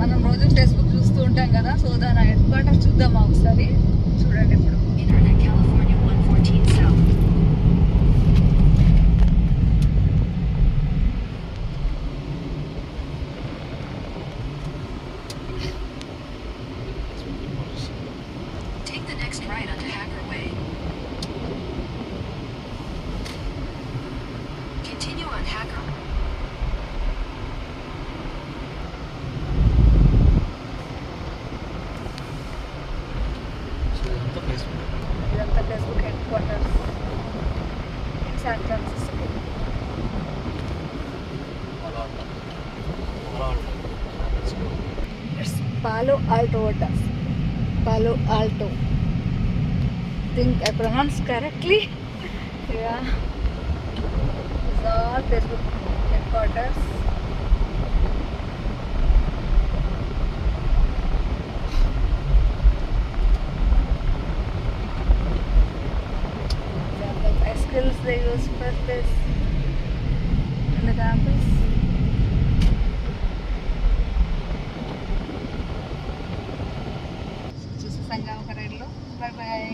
మనం రోజు ఫేస్బుక్ చూస్తూ ఉంటాం కదా, సో దాని హెడ్ క్వార్టర్స్ చూద్దామా ఒకసారి. చూడండి ఇప్పుడు Internet California 114 South. Take the next right onto Hacker Way. Continue on Hacker. ఇదంతా Facebook headquarters in San Francisco. It's Palo Alto వడ్డాస్, Palo Alto. Think I pronounce correctly. Yeah, it's all Facebook headquarters. Skills they use for this in the campus. చూసి సంగం ఒక రైడ్లో. Bye bye.